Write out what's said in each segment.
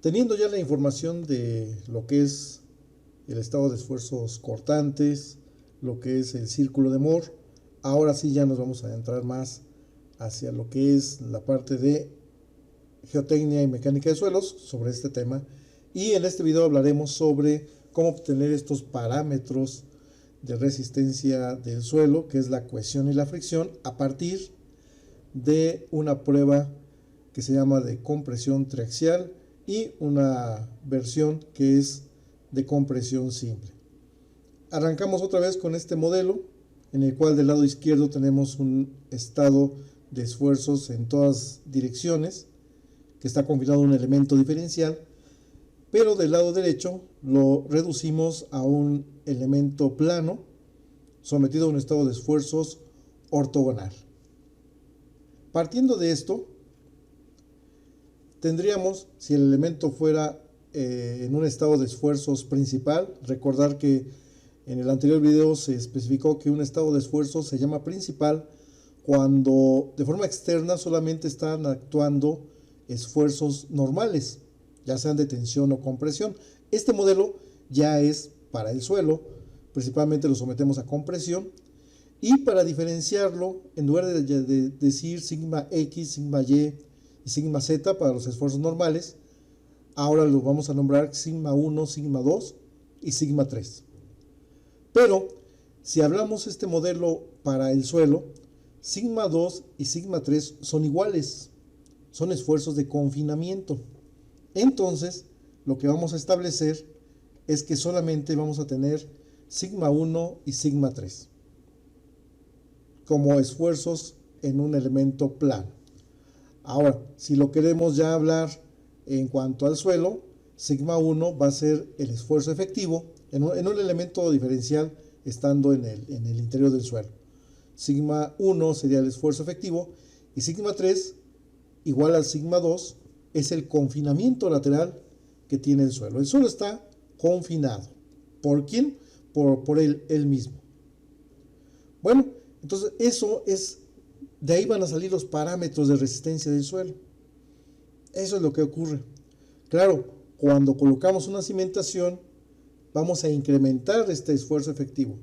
Teniendo ya la información de lo que es el estado de esfuerzos cortantes, lo que es el círculo de Moore, ahora sí ya nos vamos a adentrar más hacia lo que es la parte de geotecnia y mecánica de suelos sobre este tema. Y en este video hablaremos sobre cómo obtener estos parámetros de resistencia del suelo, que es la cohesión y la fricción, a partir de una prueba que se llama de compresión triaxial y una versión que es de compresión simple. Arrancamos otra vez con este modelo, en el cual del lado izquierdo tenemos un estado de esfuerzos en todas direcciones, que está confinado a un elemento diferencial, pero del lado derecho lo reducimos a un elemento plano, sometido a un estado de esfuerzos ortogonal. Partiendo de esto, tendríamos, si el elemento fuera en un estado de esfuerzos principal, recordar que en el anterior video se especificó que un estado de esfuerzos se llama principal cuando de forma externa solamente están actuando esfuerzos normales, ya sean de tensión o compresión. Este modelo ya es para el suelo, principalmente lo sometemos a compresión, y para diferenciarlo, en lugar de decir sigma X, sigma Y y sigma Z para los esfuerzos normales, ahora lo vamos a nombrar sigma 1, sigma 2 y sigma 3. Pero si hablamos este modelo para el suelo, sigma 2 y sigma 3 son iguales, son esfuerzos de confinamiento. Entonces, lo que vamos a establecer es que solamente vamos a tener sigma 1 y sigma 3 como esfuerzos en un elemento plano. Ahora, si lo queremos ya hablar en cuanto al suelo, sigma 1 va a ser el esfuerzo efectivo en un elemento diferencial estando en el interior del suelo. Sigma 1 sería el esfuerzo efectivo y sigma 3 igual al sigma 2 es el confinamiento lateral que tiene el suelo. El suelo está confinado. ¿Por quién? Por él mismo. Bueno, entonces eso es, de ahí van a salir los parámetros de resistencia del suelo. Eso es lo que ocurre. Claro, cuando colocamos una cimentación, vamos a incrementar este esfuerzo efectivo.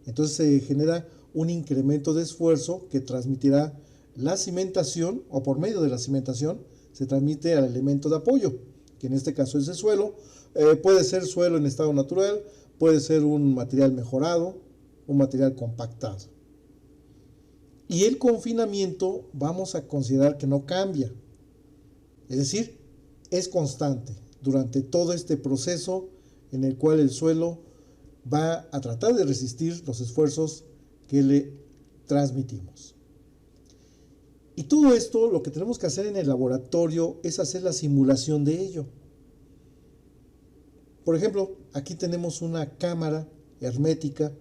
Entonces se genera un incremento de esfuerzo que transmitirá la cimentación, o por medio de la cimentación, se transmite al elemento de apoyo, que en este caso es el suelo. Puede ser suelo en estado natural, puede ser un material mejorado, un material compactado. Y el confinamiento vamos a considerar que no cambia, es decir, es constante durante todo este proceso en el cual el suelo va a tratar de resistir los esfuerzos que le transmitimos. Y todo esto lo que tenemos que hacer en el laboratorio es hacer la simulación de ello. Por ejemplo, aquí tenemos una cámara hermética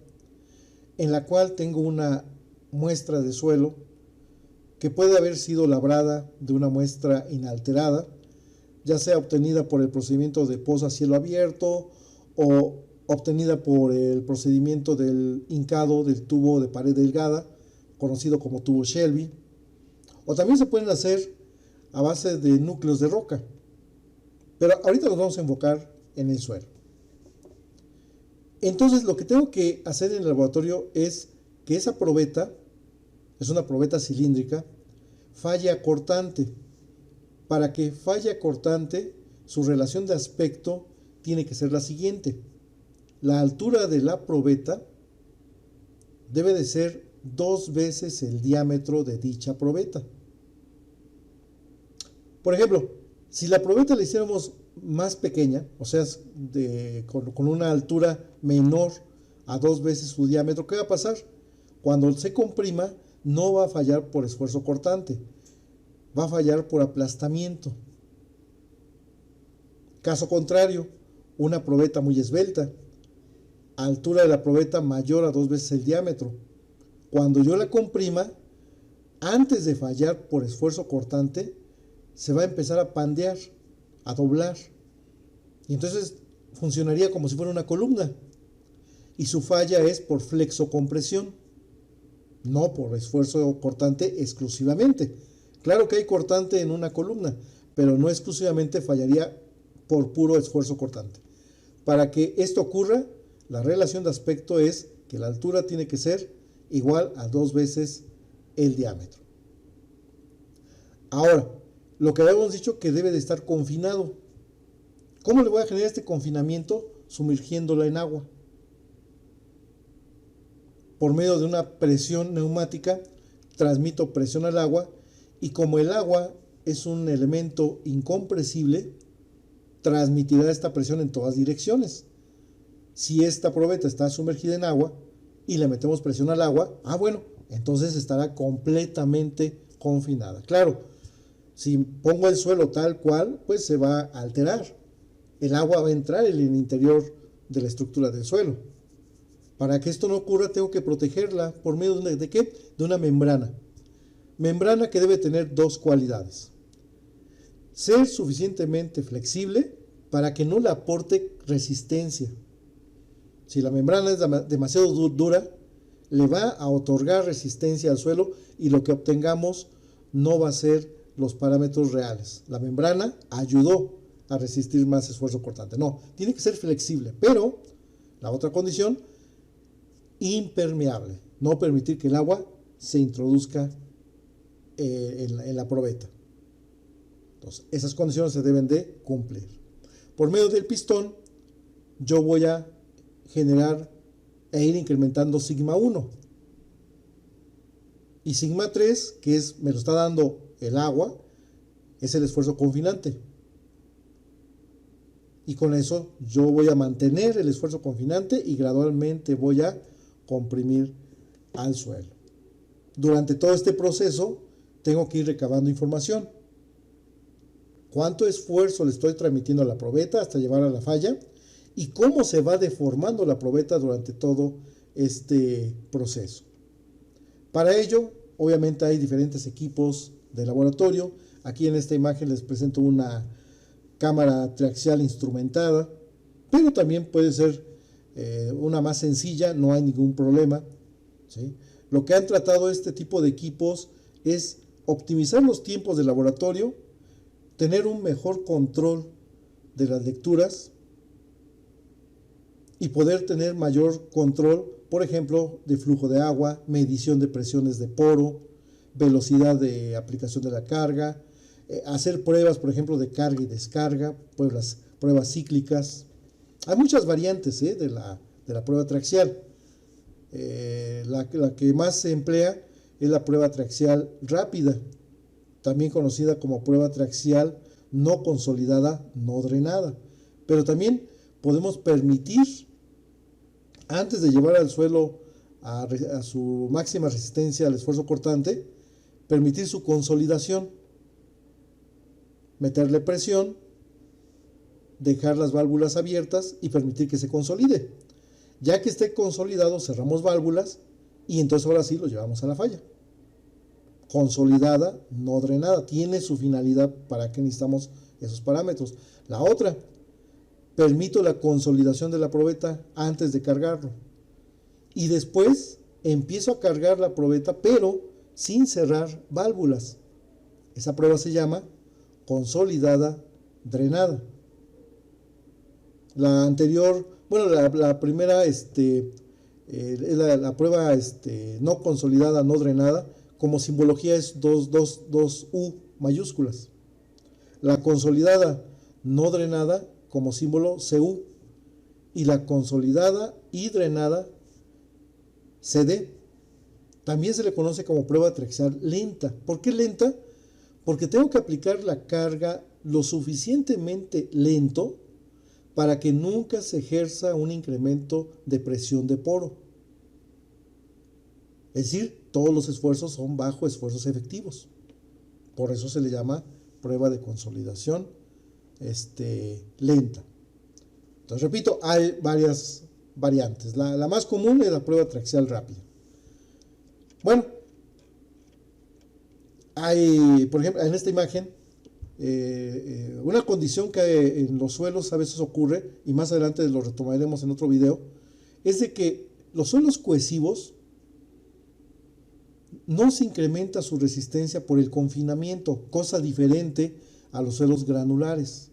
en la cual tengo una muestra de suelo que puede haber sido labrada de una muestra inalterada, ya sea obtenida por el procedimiento de poza a cielo abierto o obtenida por el procedimiento del hincado del tubo de pared delgada, conocido como tubo Shelby, o también se pueden hacer a base de núcleos de roca. Pero ahorita nos vamos a enfocar en el suelo. Entonces lo que tengo que hacer en el laboratorio es que esa probeta, es una probeta cilíndrica, falle cortante. Para que falle cortante, su relación de aspecto tiene que ser la siguiente. La altura de la probeta debe de ser 2 veces el diámetro de dicha probeta. Por ejemplo, si la probeta la hiciéramos más pequeña, o sea, con una altura menor a 2 veces su diámetro, ¿qué va a pasar? Cuando se comprima, no va a fallar por esfuerzo cortante, va a fallar por aplastamiento. Caso contrario, una probeta muy esbelta, altura de la probeta mayor a 2 veces el diámetro. Cuando yo la comprima, antes de fallar por esfuerzo cortante, se va a empezar a pandear, a doblar. Y entonces funcionaría como si fuera una columna. Y su falla es por flexocompresión, no por esfuerzo cortante exclusivamente. Claro que hay cortante en una columna, pero no exclusivamente fallaría por puro esfuerzo cortante. Para que esto ocurra, la relación de aspecto es que la altura tiene que ser igual a 2 veces el diámetro. Ahora, lo que habíamos dicho que debe de estar confinado. ¿Cómo le voy a generar este confinamiento? Sumergiéndola en agua. Por medio de una presión neumática, transmito presión al agua y como el agua es un elemento incompresible, transmitirá esta presión en todas direcciones. Si esta probeta está sumergida en agua y le metemos presión al agua, bueno, entonces estará completamente confinada. Claro, si pongo el suelo tal cual, pues se va a alterar. El agua va a entrar en el interior de la estructura del suelo. Para que esto no ocurra, tengo que protegerla por medio ¿de qué? De una membrana. Membrana que debe tener dos cualidades. Ser suficientemente flexible para que no le aporte resistencia. Si la membrana es demasiado dura, le va a otorgar resistencia al suelo y lo que obtengamos no va a ser los parámetros reales. La membrana ayudó a resistir más esfuerzo cortante. No, tiene que ser flexible, pero la otra condición, impermeable. No permitir que el agua se introduzca en la probeta. Entonces, esas condiciones se deben de cumplir. Por medio del pistón, yo voy a generar e ir incrementando sigma 1. Y sigma 3, que me lo está dando el agua, es el esfuerzo confinante. Y con eso yo voy a mantener el esfuerzo confinante y gradualmente voy a comprimir al suelo. Durante todo este proceso tengo que ir recabando información. ¿Cuánto esfuerzo le estoy transmitiendo a la probeta hasta llevar a la falla? ¿Y cómo se va deformando la probeta durante todo este proceso? Para ello, obviamente hay diferentes equipos de laboratorio. Aquí en esta imagen les presento una cámara triaxial instrumentada, pero también puede ser una más sencilla, no hay ningún problema, ¿sí? Lo que han tratado este tipo de equipos es optimizar los tiempos de laboratorio, tener un mejor control de las lecturas y poder tener mayor control, por ejemplo, de flujo de agua, medición de presiones de poro, velocidad de aplicación de la carga, hacer pruebas, por ejemplo, de carga y descarga, pruebas cíclicas. Hay muchas variantes de la prueba triaxial. La que más se emplea es la prueba triaxial rápida, también conocida como prueba triaxial no consolidada, no drenada. Pero también podemos permitir, antes de llevar al suelo a su máxima resistencia al esfuerzo cortante, permitir su consolidación, meterle presión, dejar las válvulas abiertas y permitir que se consolide. Ya que esté consolidado, cerramos válvulas y entonces ahora sí lo llevamos a la falla. Consolidada, no drenada. Tiene su finalidad para que necesitamos esos parámetros. La otra, permito la consolidación de la probeta antes de cargarlo. Y después empiezo a cargar la probeta, pero sin cerrar válvulas. Esa prueba se llama consolidada drenada. La anterior, bueno, la primera es la prueba no consolidada, no drenada. Como simbología es dos U mayúsculas. La consolidada no drenada como símbolo CU. Y la consolidada y drenada CD. También se le conoce como prueba triaxial lenta. ¿Por qué lenta? Porque tengo que aplicar la carga lo suficientemente lento para que nunca se ejerza un incremento de presión de poro. Es decir, todos los esfuerzos son bajo esfuerzos efectivos. Por eso se le llama prueba de consolidación lenta. Entonces, repito, hay varias variantes. La más común es la prueba triaxial rápida. Bueno, hay, por ejemplo, en esta imagen, una condición que en los suelos a veces ocurre, y más adelante lo retomaremos en otro video, es de que los suelos cohesivos no se incrementa su resistencia por el confinamiento, cosa diferente a los suelos granulares.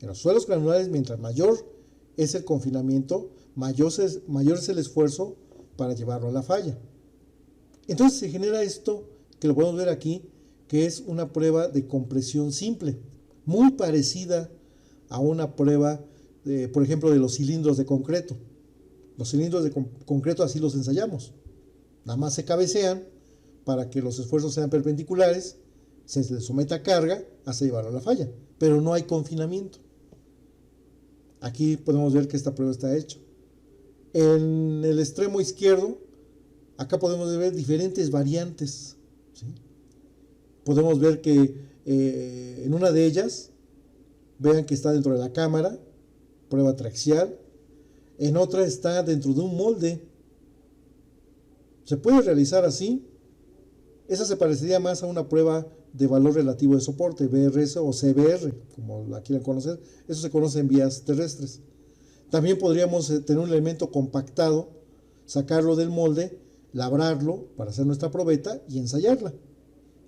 En los suelos granulares, mientras mayor es el confinamiento, mayor es el esfuerzo para llevarlo a la falla. Entonces se genera esto, que lo podemos ver aquí, que es una prueba de compresión simple, muy parecida a una prueba, por ejemplo, de los cilindros de concreto. Los cilindros de concreto así los ensayamos. Nada más se cabecean para que los esfuerzos sean perpendiculares, se les someta a carga hasta llevarlo a la falla, pero no hay confinamiento. Aquí podemos ver que esta prueba está hecha. En el extremo izquierdo, acá podemos ver diferentes variantes, ¿sí? Podemos ver que en una de ellas, vean que está dentro de la cámara, prueba traxial. En otra está dentro de un molde. Se puede realizar así. Esa se parecería más a una prueba de valor relativo de soporte, BRS o CBR, como la quieran conocer. Eso se conoce en vías terrestres. También podríamos tener un elemento compactado, sacarlo del molde, labrarlo para hacer nuestra probeta y ensayarla.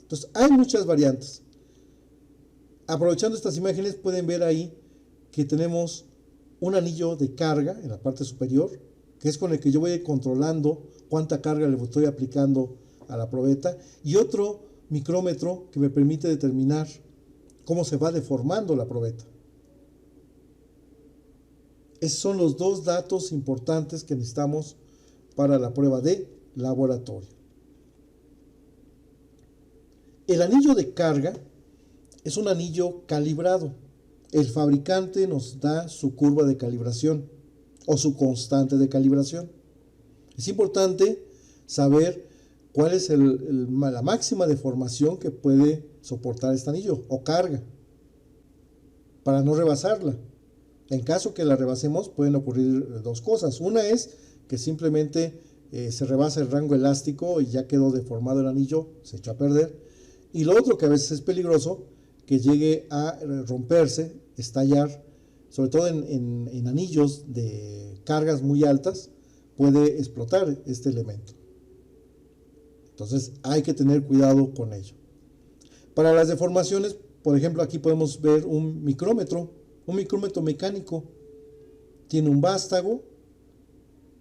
Entonces, hay muchas variantes. Aprovechando estas imágenes, pueden ver ahí que tenemos un anillo de carga en la parte superior, que es con el que yo voy controlando cuánta carga le estoy aplicando a la probeta, y otro micrómetro que me permite determinar cómo se va deformando la probeta. Esos son los dos datos importantes que necesitamos para la prueba de laboratorio. El anillo de carga es un anillo calibrado. El fabricante nos da su curva de calibración o su constante de calibración. Es importante saber cuál es la máxima deformación que puede soportar este anillo o carga para no rebasarla. En caso que la rebasemos, pueden ocurrir dos cosas. Una es que simplemente se rebasa el rango elástico y ya quedó deformado el anillo, se echó a perder. Y lo otro que a veces es peligroso, que llegue a romperse, estallar, sobre todo en anillos de cargas muy altas, puede explotar este elemento. Entonces hay que tener cuidado con ello. Para las deformaciones, por ejemplo, aquí podemos ver un micrómetro mecánico. Tiene un vástago,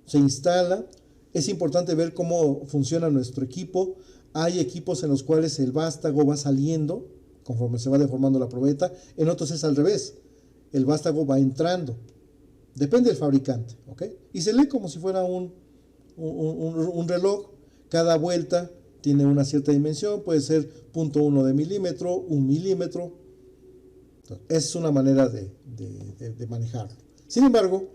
se instala. Es importante ver cómo funciona nuestro equipo. Hay equipos en los cuales el vástago va saliendo conforme se va deformando la probeta. En otros es al revés. El vástago va entrando. Depende del fabricante, ¿ok? Y se lee como si fuera un reloj. Cada vuelta tiene una cierta dimensión. Puede ser 0.1 de milímetro, 1 milímetro. Entonces, es una manera de manejarlo. Sin embargo,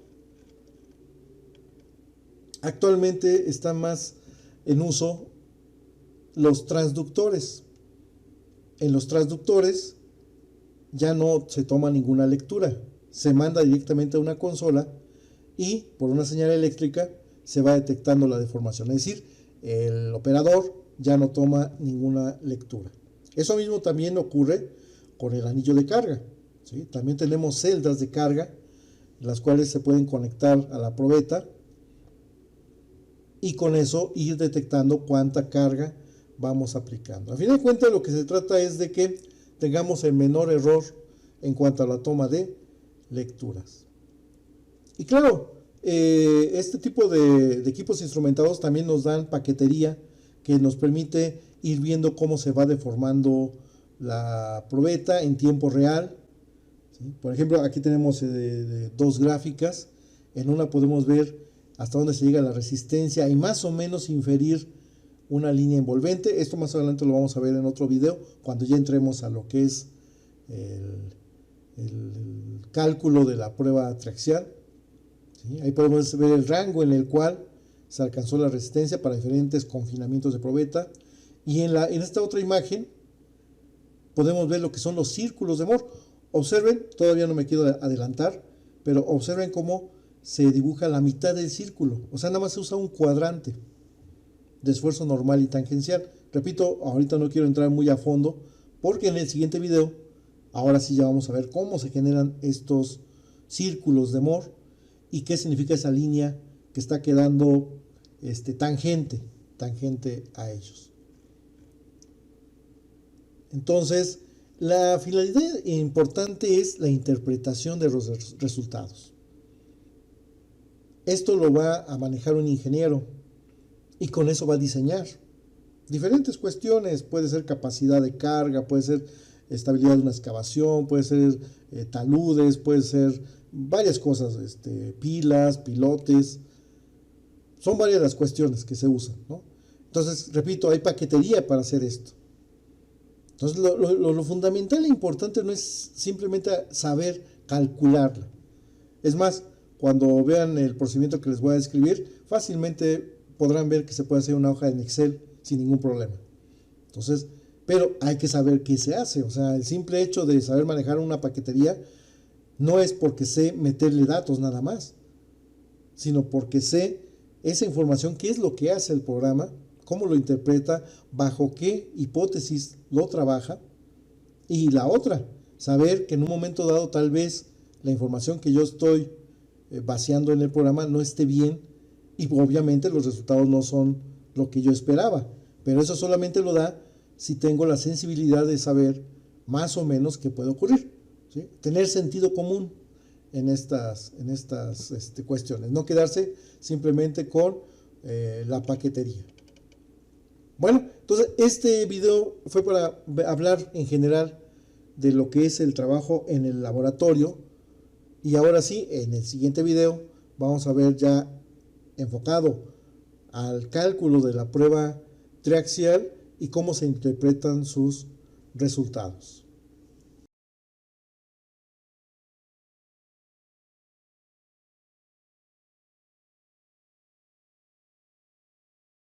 actualmente están más en uso los transductores. En los transductores ya no se toma ninguna lectura, se manda directamente a una consola y por una señal eléctrica se va detectando la deformación, es decir, el operador ya no toma ninguna lectura. Eso mismo también ocurre con el anillo de carga, ¿sí? También tenemos celdas de carga, las cuales se pueden conectar a la probeta y con eso ir detectando cuánta carga vamos aplicando. A fin de cuentas, lo que se trata es de que tengamos el menor error en cuanto a la toma de lecturas. Y claro, este tipo de equipos instrumentados también nos dan paquetería que nos permite ir viendo cómo se va deformando la probeta en tiempo real, ¿sí? Por ejemplo, aquí tenemos dos gráficas. En una podemos ver hasta dónde se llega la resistencia y más o menos inferir una línea envolvente. Esto más adelante lo vamos a ver en otro video, cuando ya entremos a lo que es el cálculo de la prueba traxial, ¿sí? Ahí podemos ver el rango en el cual se alcanzó la resistencia para diferentes confinamientos de probeta. Y en esta otra imagen podemos ver lo que son los círculos de Mohr. Observen, todavía no me quiero adelantar, pero observen cómo se dibuja la mitad del círculo. O sea, nada más se usa un cuadrante de esfuerzo normal y tangencial. Repito, ahorita no quiero entrar muy a fondo, porque en el siguiente video, ahora sí ya vamos a ver cómo se generan estos círculos de Mohr y qué significa esa línea que está quedando tangente a ellos. Entonces, La finalidad importante es la interpretación de los resultados. Esto lo va a manejar un ingeniero y con eso va a diseñar diferentes cuestiones. Puede ser capacidad de carga, puede ser estabilidad de una excavación, puede ser taludes, puede ser varias cosas, pilas, pilotes. Son varias las cuestiones que se usan, ¿no? Entonces, repito, hay paquetería para hacer esto. Entonces, lo fundamental e importante no es simplemente saber calcularla. Es más, cuando vean el procedimiento que les voy a describir, fácilmente podrán ver que se puede hacer una hoja en Excel sin ningún problema. Entonces, pero hay que saber qué se hace. O sea, el simple hecho de saber manejar una paquetería no es porque sé meterle datos nada más, sino porque sé esa información, qué es lo que hace el programa, cómo lo interpreta, bajo qué hipótesis lo trabaja. Y la otra, saber que en un momento dado tal vez la información que yo estoy vaciando en el programa no esté bien y obviamente los resultados no son lo que yo esperaba, pero eso solamente lo da si tengo la sensibilidad de saber más o menos qué puede ocurrir, ¿sí? Tener sentido común en estas cuestiones, no quedarse simplemente con la paquetería. Bueno, entonces este video fue para hablar en general de lo que es el trabajo en el laboratorio, y ahora sí, en el siguiente video vamos a ver ya enfocado al cálculo de la prueba triaxial y cómo se interpretan sus resultados.